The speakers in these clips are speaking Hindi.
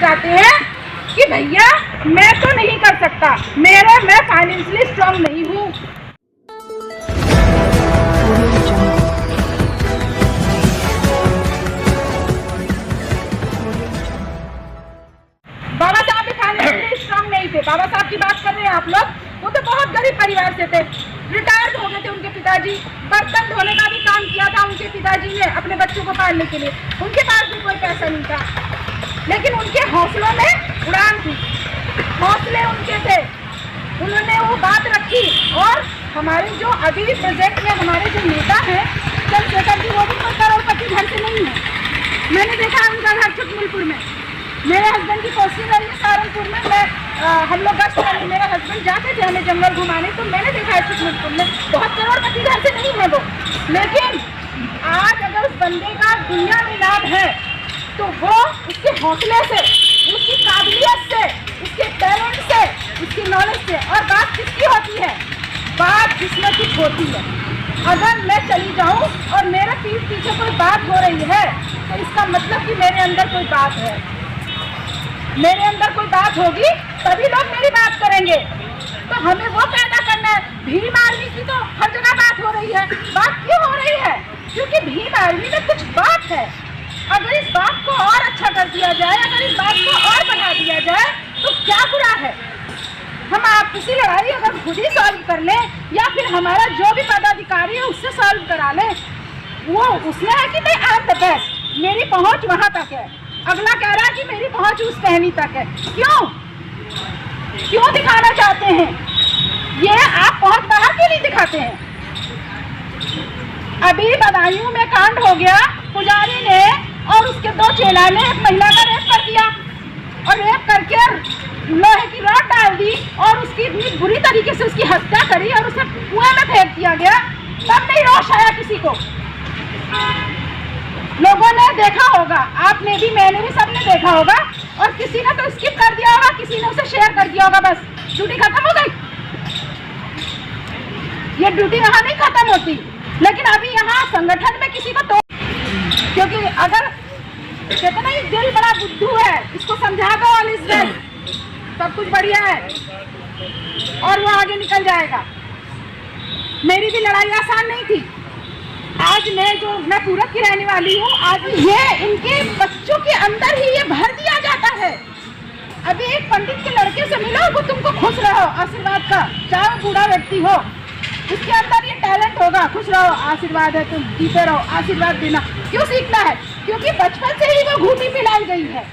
चाहते हैं कि भैया मैं तो नहीं कर सकता, मैं फाइनेंशियली स्ट्रांग नहीं हूँ। बाबा साहब भी फाइनेंशियली स्ट्रांग नहीं थे। बाबा साहब की बात कर रहे हैं आप लोग, वो तो बहुत गरीब परिवार से थे, रिटायर्ड हो गए थे उनके पिताजी। बर्तन धोने का भी काम किया था उनके पिताजी ने अपने बच्चों को पालने के लिए। उनके पास भी कोई पैसा नहीं था, लेकिन उनके हौसलों में उड़ान थी, हौसले उनके थे, उन्होंने वो बात रखी। और हमारे जो अभी प्रोजेक्ट में हमारे जो नेता हैं चंद्रशेखर जी, वो भी कोई करोड़पति घर से नहीं है। मैंने देखा उनका घर छुटमुलपुर में, मेरे हस्बैंड की पोस्टिंग रही है सहारनपुर में। हम लोग गश्त वाले मेरे हस्बैंड जाते थे हमें जंगल घुमाने, तो मैंने देखा है छुटमुलपुर में बहुत करोड़पति घर से नहीं है वो। लेकिन आज अगर उस बंदे का दुनिया में नाम है तो वो उसके हौसले से, उसकी काबिलियत से, उसके टैलेंट से, उसकी नॉलेज से। और बात किसकी होती है? बात जिसमें कुछ होती है। अगर मैं चली जाऊं और मेरे पीठ पीछे कोई बात हो रही है तो इसका मतलब कि मेरे अंदर कोई बात है, मेरे अंदर कोई बात होगी तभी लोग मेरी बात करेंगे। तो हमें वो पैदा करना है। भीम आर्मी की तो हर जगह बात हो रही है। बात क्यों हो रही है? क्योंकि भीम आर्मी में कुछ बात है। अगर इस बात को और अच्छा कर दिया जाए, अगर इस बात को और बढ़ा दिया जाए तो क्या बुरा है? हम आपसी लड़ाई अगर खुद ही सॉल्व कर लें या फिर हमारा जो भी पदाधिकारी है उससे सॉल्व करा लें, वो उसने है कि नहीं आई एम द बेस्ट, मेरी पहुंच वहां तक है। अगला कह रहा है कि मेरी पहुंच उस टहनी तक है। क्यों दिखाना चाहते हैं? ये आप पहुंच बाहर क्यों नहीं दिखाते हैं? अभी बदायूं में कांड हो गया, पुजारी ने और उसके 2 चेला ने एक महिला का रेप कर दिया और रेप करके लोहे की रॉड डाल दी और उसकी इतनी बुरी तरीके से उसकी हत्या करी और उसे कुएं में फेंक दिया गया। तब नहीं होश आया किसी को। लोगों ने देखा होगा, आपने भी, मैंने भी, सबने देखा होगा। और किसी ने तो स्किप कर दिया होगा, किसी ने उसे शेयर कर दिया होगा, बस ड्यूटी खत्म हो गई। ये ड्यूटी यहाँ नहीं खत्म होती, लेकिन अभी यहाँ संगठन में किसी को तो, क्योंकि अगर कितना ही दिल बड़ा बुद्धू है, इसको समझा दो ऑल इज वेल, सब कुछ बढ़िया है और वो आगे निकल जाएगा। मेरी भी लड़ाई आसान नहीं थी। आज मैं पूरब की रहने वाली हूँ। आज ये इनके बच्चों के अंदर ही ये भर दिया जाता है। अभी एक पंडित के लड़के से मिलो, वो तुमको खुश रहो आशीर्वाद का, चाहे वो बूढ़ा व्यक्ति हो, उसके अंदर ये टैलेंट होगा, खुश रहो, आशीर्वाद है, तुम जीते रहो, आशीर्वाद देना। क्यों सीखना है? क्योंकि बचपन से ही वो घूटी पिलाई गई है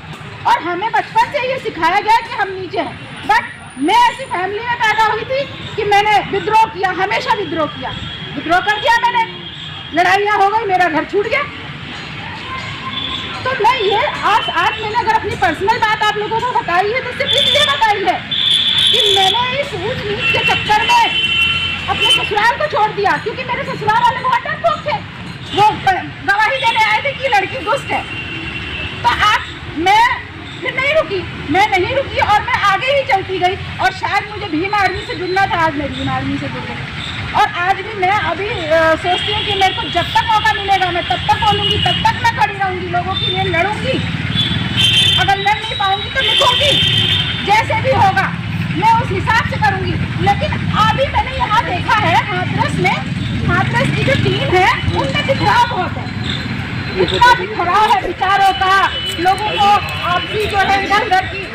और हमें बचपन से ये सिखाया गया कि हम नीचे हैं। बट मैं ऐसी फैमिली में पैदा हुई थी कि मैंने विद्रोह किया, हमेशा विद्रोह किया, विद्रोह कर दिया मैंने, लड़ाइयाँ हो गई, मेरा घर छूट गया। तो मैं ये आज मैंने अगर अपनी पर्सनल बात आप लोगों को बताई है तो सिर्फ इसलिए बताई है कि मैंने इस ऊंच नीच के चक्कर में अपने ससुराल को छोड़ दिया, क्योंकि मेरे ससुराल वाले बहुत डरपोक थे। वो गवाही देने आए थे कि लड़की दुष्ट है। तो आज मैं फिर नहीं रुकी और मैं आगे ही चलती गई। और शायद मुझे भीम आर्मी से जुड़ना था, आज मैं भीम आर्मी से जुड़ गई। और आज भी मैं अभी सोचती हूँ कि मेरे को जब तक मौका मिलेगा मैं तब तक बोलूँगी, तब तक मैं खड़ी रहूँगी, लोगों के लिए लड़ूंगी। अगर लड़ नहीं पाऊँगी तो लिखूँगी, जैसे भी होगा मैं उस हिसाब से करूँगी। लेकिन अभी मैंने यहाँ देखा है हाथरस की जो टीम है उनमें बिखराव बहुत है, इतना बिखराव है विचारों का, लोगों को आपसी जो है इधर उधर की